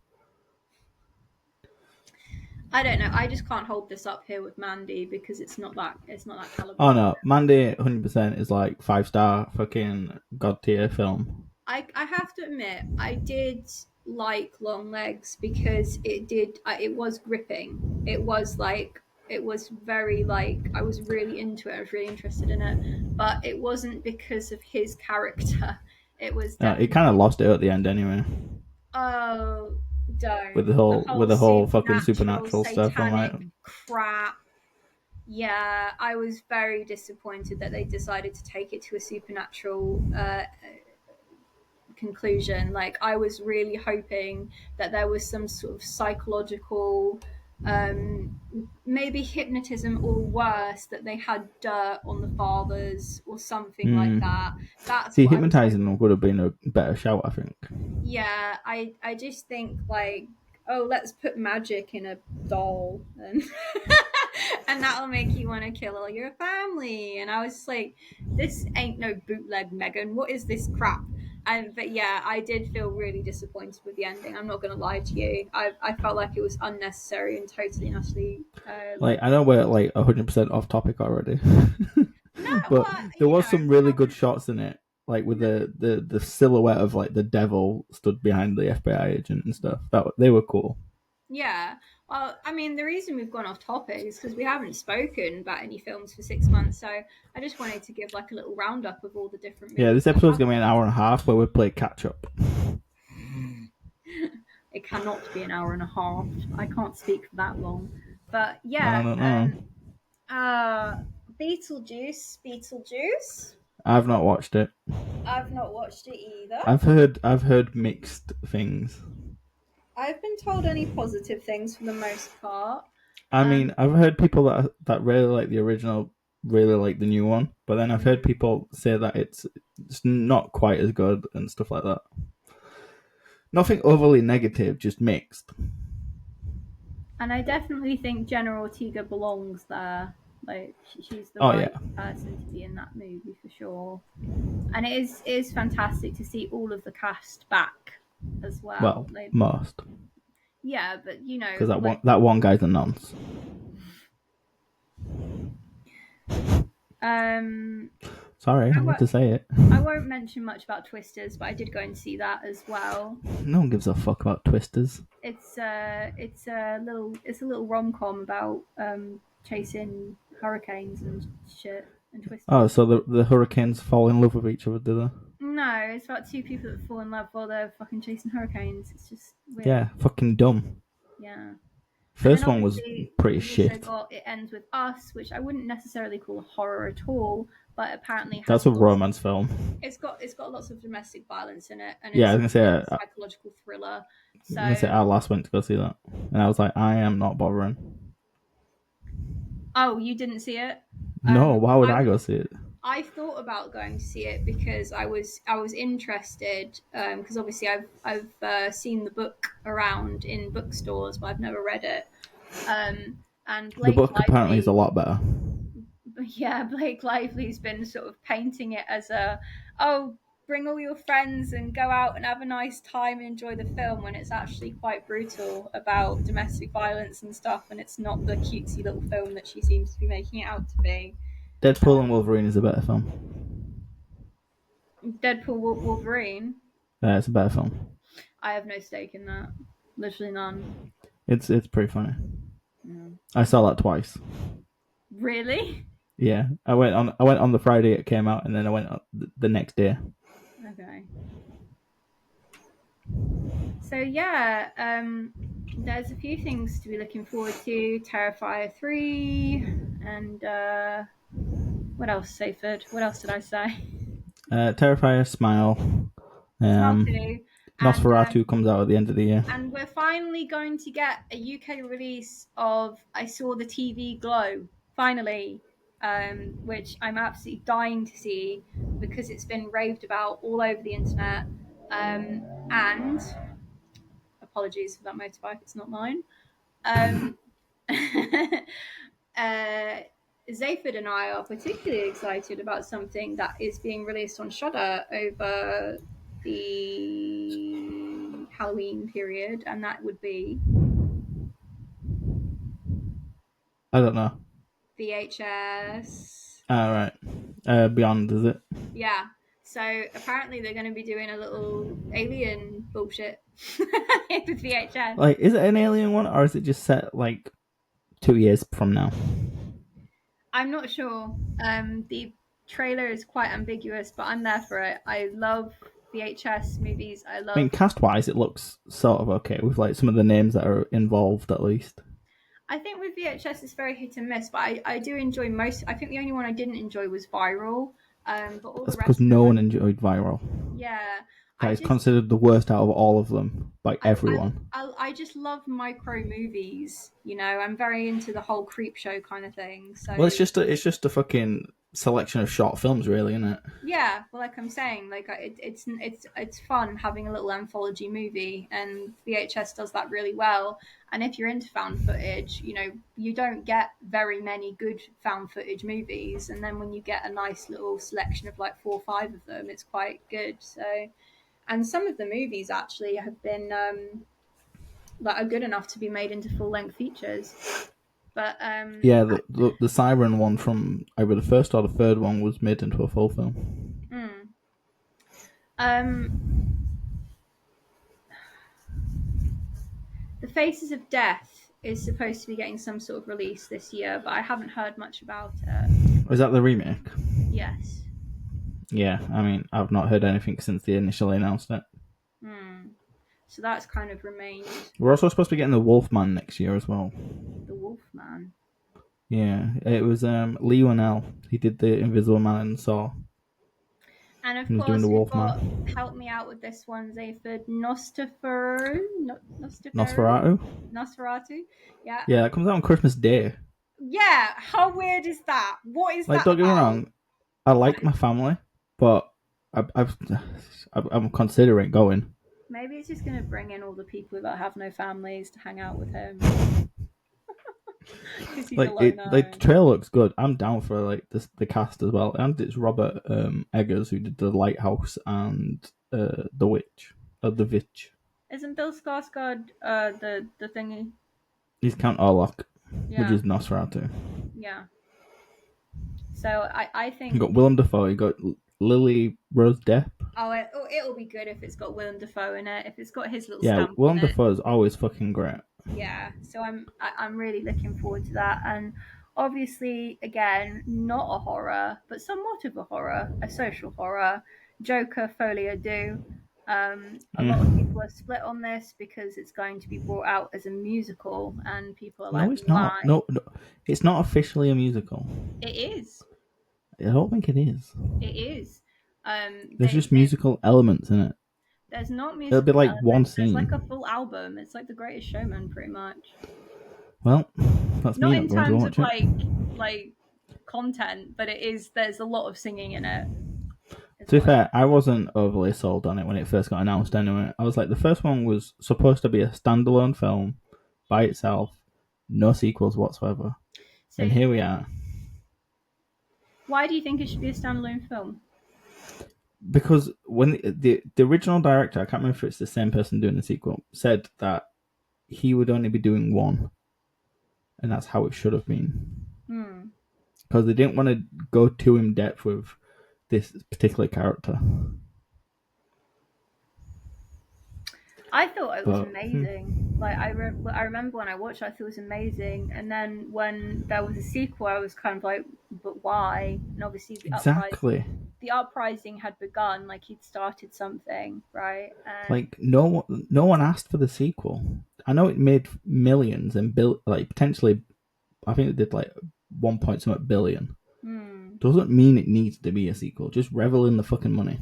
I don't know. I just can't hold this up here with Mandy because it's not that caliber. Oh no, Mandy 100% is like 5-star fucking god tier film. I have to admit, I did like Long Legs because it was gripping. It was like, it was very like, I was really into it. I was really interested in it, but it wasn't because of his character. It was It definitely, kind of lost it at the end anyway, oh, with don't. the The whole whole fucking supernatural, supernatural stuff. I'm like, satanic crap. Yeah, I was very disappointed that they decided to take it to a supernatural conclusion. Like, I was really hoping that there was some sort of psychological, maybe hypnotism, or worse, that they had dirt on the fathers or something like that. That's see, what I was hypnotizing them hoping. would have been a better shout, I think. Yeah, I just think like, oh, let's put magic in a doll, and and that'll make you want to kill all your family. And I was just like, this ain't no bootleg Megan. What is this crap? And but yeah, I did feel really disappointed with the ending. I'm not going to lie to you. I felt like it was unnecessary and totally and utterly Like, like, I know we're like 100% off topic already, no, but well, there you was know, some really good shots in it, like with the silhouette of like the devil stood behind the FBI agent and stuff. That they were cool. yeah. Well, I mean, the reason we've gone off topic is because we haven't spoken about any films for 6 months. So I just wanted to give like a little roundup of all the different Yeah, movies this that episode's gonna be an happened. hour and a half where we play catch up. It cannot be an hour and a half. I can't speak for that long. But I yeah, don't know. uh, Beetlejuice. I've not watched it. I've not watched it either. I've heard mixed things. I've been told only positive things for the most part. I mean, I've heard people that really like the original, really like the new one, but then I've heard people say that it's not quite as good and stuff like that. Nothing overly negative, just mixed. And I definitely think Jenna Ortega belongs there. Like, she's the Oh right yeah, person to be in that movie for sure. And it is fantastic to see all of the cast back as well. well, Like, most, yeah, but you because know, like, that one guy's a nonce. um, Sorry, I I had won't, to say it. I won't mention much about Twisters, but I did go and see that as well. No one gives a fuck about twisters. It's a little rom com about chasing hurricanes and shit and Oh, twisters. so the hurricanes fall in love with each other, do No, it's about two people that fall in love while they're fucking chasing hurricanes. It's just they? weird. Yeah, fucking dumb. Yeah. And then First one was obviously pretty we've also shit. got It Ends With Us, which I wouldn't necessarily call a horror at all, but apparently That's has a lots. romance film. It's got lots of domestic violence in it, and Yeah, I it's was gonna say. a psychological thriller. So, I last went to go see that, and I was like, I am not bothering. oh, you didn't see it? No, why would I I go see it? I thought about going to see it because I was interested, because obviously I've seen the book around in bookstores, but I've never read it. And The Blake book apparently is a Lively, lot better. yeah, Blake Lively's been sort of painting it as a, oh, bring all your friends and go out and have a nice time and enjoy the film, when it's actually quite brutal about domestic violence and stuff, and it's not the cutesy little film that she seems to be making it out to be. Deadpool and Wolverine is a better film. Deadpool Wolverine. It's a better film. I have no stake in that. Literally none. It's pretty funny. Mm. I saw that twice. Really? Yeah, I went on the Friday it came out, and then I went on the next day. Okay. So yeah, there's a few things to be looking forward to. Terrifier 3, and what else, Seyford? What else did I say? Terrifier, Smile. Smile 2, and Nosferatu comes out at the end of the year. and we're finally going to get a UK release of I Saw the TV Glow, finally, which I'm absolutely dying to see because it's been raved about all over the internet. And apologies for that motorbike, it's not mine. Um, Zaphod and I are particularly excited about something that is being released on Shudder over the Halloween period, and that would be I don't know. VHS. Right. Beyond, is it? Yeah. So apparently they're going to be doing a little alien bullshit with VHS. Like, is it an alien one, or is it just set like 2 years from now? I'm not sure. The trailer is quite ambiguous, but I'm there for it. I love VHS movies. I I mean, love. cast-wise, it looks sort of okay with like some of the names that are involved, at least. I think with VHS it's very hit and miss, but I do enjoy most. I think the only one I didn't enjoy was Viral. But all That's the rest because of no them, one enjoyed Viral. yeah. That I is just considered the worst out of all of them by everyone. I just love micro movies. You know, I'm very into the whole creep show kind of thing. So Well, it's just a fucking selection of short films, really, isn't it? yeah, well, like I'm saying, like it's fun having a little anthology movie, and VHS does that really well. And if you're into found footage, you know you don't get very many good found footage movies, and then when you get a nice little selection of like 4 or 5 of them, it's quite good. So, and some of the movies actually have been like are good enough to be made into full length features. But Yeah, the Siren one from either the first or the third one was made into a full film. The Faces of Death is supposed to be getting some sort of release this year, but I haven't heard much about it. Is that the remake? Yes. Yeah, I mean, I've not heard anything since they initially announced it. So that's kind of remained We're also supposed to be getting the Wolfman next year as well. the Wolfman. Yeah, it was Lee Whannell. He did the Invisible Man and Saw. And of He was doing course, the we've Wolfman. got help me out with this one, Zaphod. Nosferatu? Nosferatu. Yeah. Yeah, that comes out on Christmas Day. Yeah. How weird is that? What is Like, that don't get me about? wrong, I like my family, but I'm considering going. Maybe it's just going to bring in all the people that have no families to hang out with him. Because he's a Like loner. the trailer looks good. I'm down for like the cast as well, and it's Robert Eggers who did the Lighthouse and the Witch, the Witch. Isn't Bill Skarsgård the thingy? He's Count Orlok, Yeah. which is Nosferatu. Yeah. So I think You got Willem Dafoe. You got Lily Rose Depp. it'll be good if it's got Willem Dafoe in it. If it's got his little Yeah, stamp Willem on it. Dafoe is always fucking great. Yeah. So I'm really looking forward to that. And obviously, again, not a horror, but somewhat of a horror, a social horror. Joker Folie à Deux. A lot of people are split on this because it's going to be brought out as a musical, and people are like, No, it's not. "Why?" No, it's not officially a musical. It is. I don't think it is. It is. There's just musical elements in it. There's not musical. It'll be like one elements. There's scene. like a full album. It's like The Greatest Showman, pretty much. Well, that's Not me in not going to terms watch of it. like content, but it is. There's a lot of singing in it. To be fair, I wasn't overly sold on it when it first got announced anyway. I was like, the first one was supposed to be a standalone film by itself, no sequels whatsoever. So And here we are. Why do you think it should be a standalone film? Because when the original director, I can't remember if it's the same person doing the sequel, said that he would only be doing one. And that's how it should have been. Because they didn't want to go too in depth with this particular character. I thought it was amazing. Like I remember when I watched it, I thought it was amazing. And then when there was a sequel, I was kind of like, but why? And obviously the uprising had begun. Like he'd started something, right? And like no one asked for the sequel. I know it made millions and potentially. I think it did like 1 point something billion. Doesn't mean it needs to be a sequel. Just revel in the fucking money.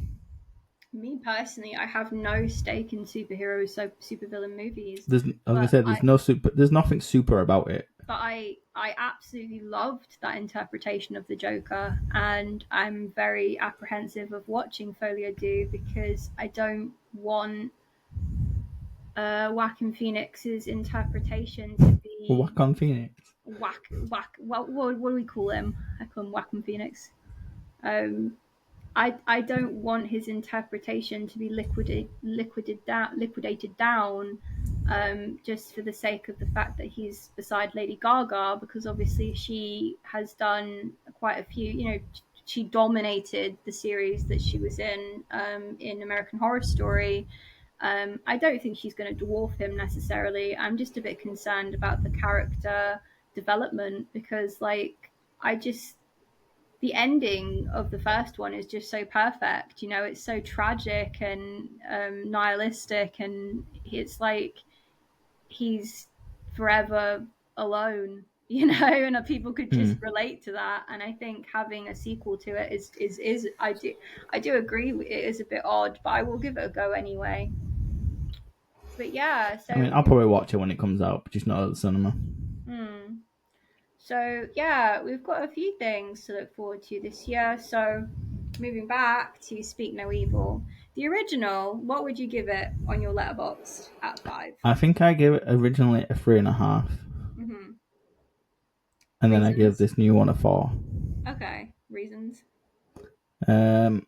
Me personally, I have no stake in superhero supervillain movies. I was gonna But say there's no super. There's nothing super about it. But I absolutely loved that interpretation of the Joker, and I'm very apprehensive of watching Folio do because I don't want Joaquin Phoenix's interpretation to be Whack on Phoenix. whack. What do we call him? I call him Joaquin Phoenix. Um, I don't want his interpretation to be liquidated down just for the sake of the fact that he's beside Lady Gaga, because obviously she has done quite a few, she dominated the series that she was in American Horror Story. I don't think she's going to dwarf him necessarily. I'm just a bit concerned about the character development because, like, I just the ending of the first one is just so perfect. It's so tragic and nihilistic, and it's like he's forever alone. And people could just relate to that. And I think having a sequel to it is I do agree it is a bit odd, but I will give it a go anyway. But yeah, I mean, so I'll probably watch it when it comes out, but just not at the cinema. So yeah, we've got a few things to look forward to this year. So moving back to Speak No Evil, the original, what would you give it on your letterbox at 5? I think I gave it originally a 3.5, and then I gave Reasons? this new one a 4. Okay, reasons. I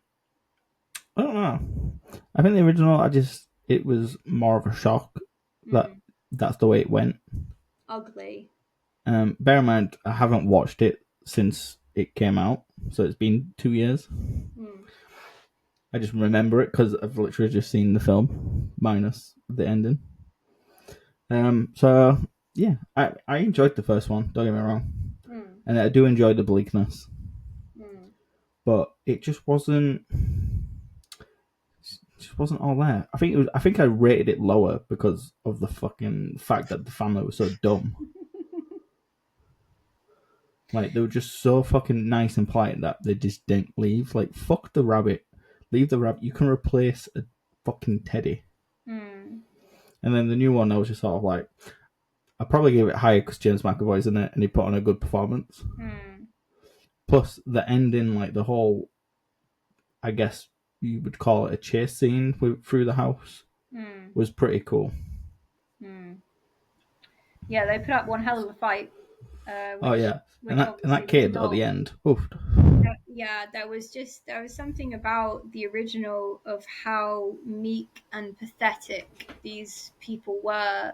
don't know. I think the original, it was more of a shock that that's the way it went. Ugly. Bear in mind, I haven't watched it since it came out, so it's been 2 years. I just remember it because I've literally just seen the film, minus the ending. So yeah, I enjoyed the first one. Don't get me wrong, and I do enjoy the bleakness, but it just wasn't. Just wasn't all there. I think I rated it lower because of the fucking fact that the family was so dumb. Like, they were just so fucking nice and polite that they just didn't leave. Like, fuck the rabbit. Leave the rabbit. You can replace a fucking teddy. And then the new one, I was just sort of like, I probably gave it higher because James McAvoy's in it and he put on a good performance. Plus, the ending, like the whole, I guess you would call it a chase scene through the house, was pretty cool. Yeah, they put up one hell of a fight. Oh yeah, and that kid at the end. Oof. Yeah, there was something about the original of how meek and pathetic these people were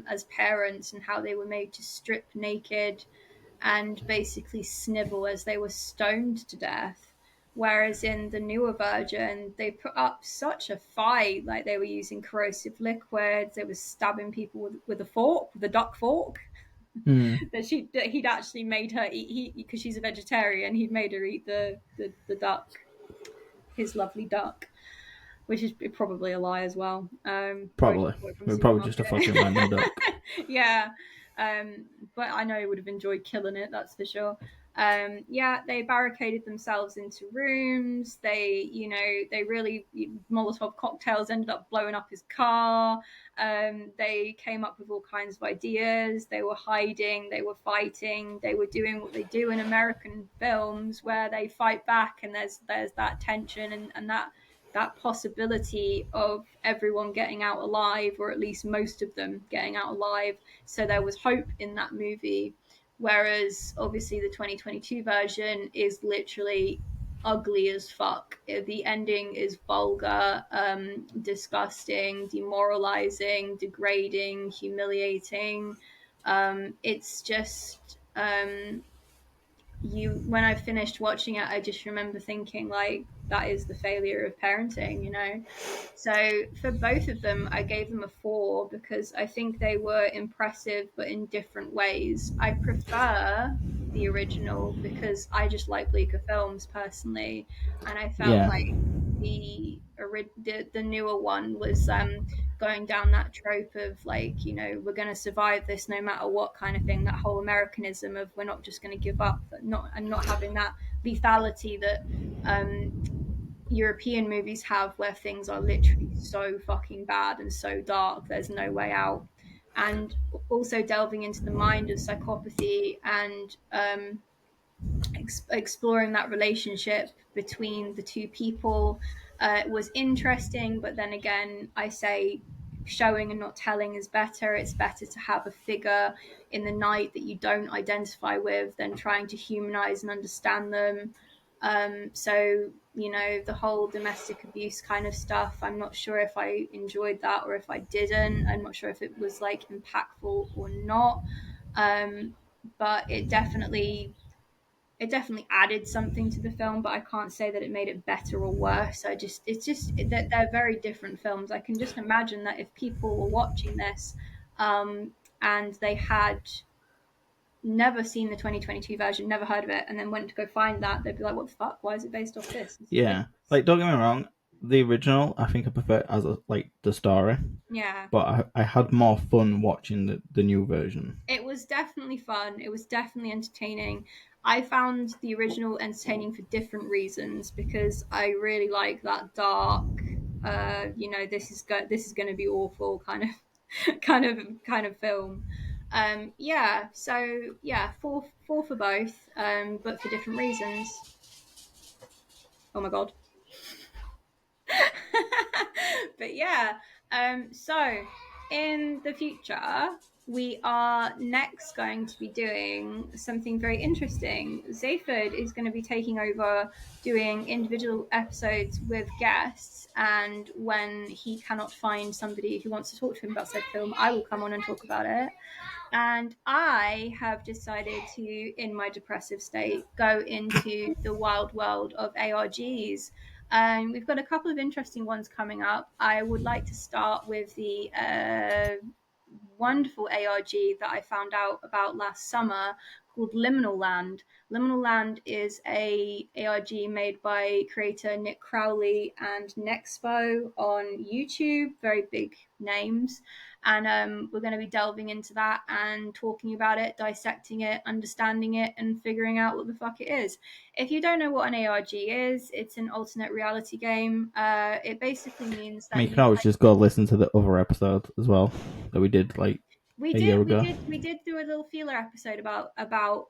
as parents, and how they were made to strip naked and basically snivel as they were stoned to death. Whereas in the newer version, they put up such a fight, like they were using corrosive liquids, they were stabbing people with a fork, with a duck fork. That he'd actually made her eat, because she's a vegetarian, he'd made her eat the duck, his lovely duck, which is probably a lie as well. Probably. We're probably just a fucking random duck. Yeah. But I know he would have enjoyed killing it, that's for sure. Yeah, they barricaded themselves into rooms. They really, Molotov cocktails ended up blowing up his car. They came up with all kinds of ideas. They were hiding, they were fighting, they were doing what they do in American films, where they fight back, and there's that tension and that possibility of everyone getting out alive, or at least most of them getting out alive. So there was hope in that movie. Whereas obviously the 2022 version is literally ugly as fuck. The ending is vulgar, disgusting, demoralizing, degrading, humiliating. It's just when I finished watching it, I just remember thinking, like, that is the failure of parenting. So for both of them, I gave them a 4 because I think they were impressive, but in different ways. I prefer the original because I just like bleaker films personally, and I felt like the newer one was going down that trope of like, you know, we're going to survive this no matter what kind of thing. That whole Americanism of we're not just going to give up, not having that lethality that European movies have, where things are literally so fucking bad and so dark, there's no way out. And also delving into the mind of psychopathy and exploring that relationship between the two people was interesting. But then again, I say showing and not telling is better. It's better to have a figure in the night that you don't identify with than trying to humanize and understand them. So, you know, the whole domestic abuse kind of stuff, I'm not sure if I enjoyed that or if I didn't. I'm not sure if it was like impactful or not. But it definitely added something to the film, but I can't say that it made it better or worse. It's just that they're very different films. I can just imagine that if people were watching this and they had never seen the 2022 version, never heard of it, and then went to go find that, they'd be like, what the fuck? Why is it based off this? It's Yeah, ridiculous. like don't get me wrong, the original I think I prefer it as like the story, Yeah. but I had more fun watching the new version. It was definitely fun. It was definitely entertaining. I found the original entertaining for different reasons because I really like that dark, you know, this is going to be awful kind of kind of film. Yeah, so yeah, four for both, but for different reasons. Oh my god. But yeah, so in the future, we are next going to be doing something very interesting. Zayford is going to be taking over doing individual episodes with guests, and when he cannot find somebody who wants to talk to him about said film, I will come on and talk about it. And I have decided to, in my depressive state, go into the wild world of ARGs. We've got a couple of interesting ones coming up. I would like to start with the wonderful ARG that I found out about last summer called Liminal Land. Liminal Land is a ARG made by creator Nick Crowley and Nexpo on YouTube, very big names. And we're going to be delving into that and talking about it, dissecting it, understanding it, and figuring out what the fuck it is. If you don't know what an ARG is, it's an alternate reality game. It basically means I mean, that you can always just go listen to the other episode as well that we did like a year ago. we did do a little feeler episode about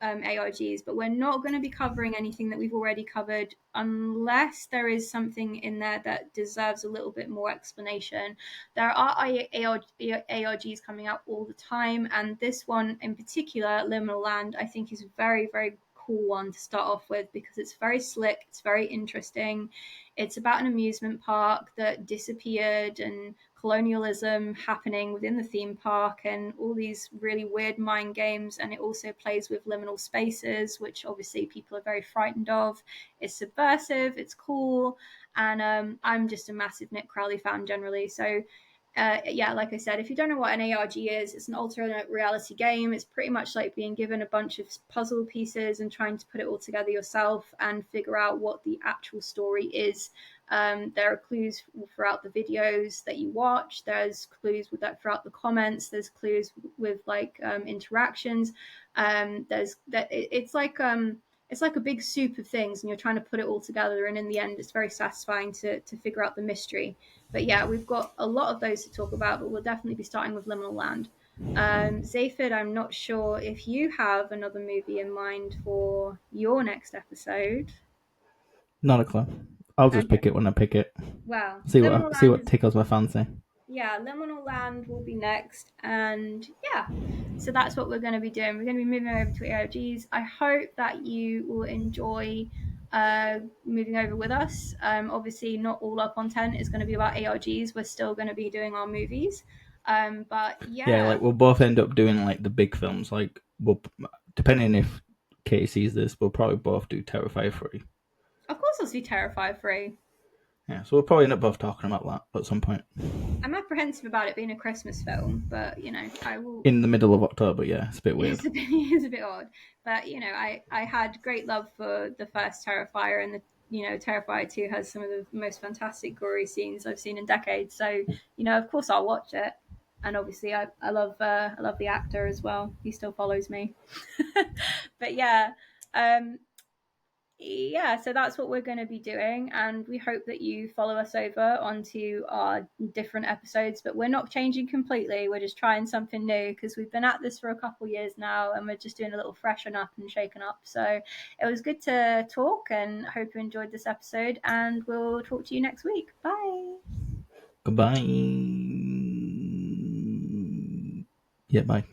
ARGs, but we're not going to be covering anything that we've already covered unless there is something in there that deserves a little bit more explanation. There are ARGs coming out all the time, and this one in particular, Liminal Land, I think is a very, very cool one to start off with because it's very slick, it's very interesting. It's about an amusement park that disappeared and colonialism happening within the theme park and all these really weird mind games. And it also plays with liminal spaces, which obviously people are very frightened of. It's subversive, it's cool, and I'm just a massive Nick Crowley fan generally. So yeah, like I said, if you don't know what an ARG is, it's an alternate reality game. It's pretty much like being given a bunch of puzzle pieces and trying to put it all together yourself and figure out what the actual story is. There are clues throughout the videos that you watch. There's clues with that throughout the comments. There's clues with like interactions. There's that. It's like a big soup of things, and you're trying to put it all together. And in the end, it's very satisfying to figure out the mystery. But yeah, we've got a lot of those to talk about, but we'll definitely be starting with Liminal Land. Zayford, I'm not sure if you have another movie in mind for your next episode. Not a clue. I'll just Okay. pick it when I pick it. Well, See Liminal what Land, tickles my fancy. yeah, Liminal Land will be next, and yeah, so that's what we're going to be doing. We're going to be moving over to ARGs. I hope that you will enjoy moving over with us. Obviously, not all our content is going to be about ARGs. We're still going to be doing our movies, but Yeah, yeah, like we'll both end up doing like the big films. Like we'll, depending if Katie sees this, we'll probably both do Terrifier 3. of course I'll see Terrifier 3. Yeah, so we'll probably end up both talking about that at some point. I'm apprehensive about it being a Christmas film, but you know, I will. In the middle of October, yeah, it's a bit weird. It's a bit odd, but you know, I had great love for the first Terrifier and Terrifier 2 has some of the most fantastic gory scenes I've seen in decades. So, of course I'll watch it. And obviously I love the actor as well. He still follows me. But so that's what we're going to be doing, and we hope that you follow us over onto our different episodes. But we're not changing completely, we're just trying something new, because we've been at this for a couple years now, and we're just doing a little freshen up and shaken up. So it was good to talk, and hope you enjoyed this episode, and we'll talk to you next week. Bye. Goodbye. Yeah, bye.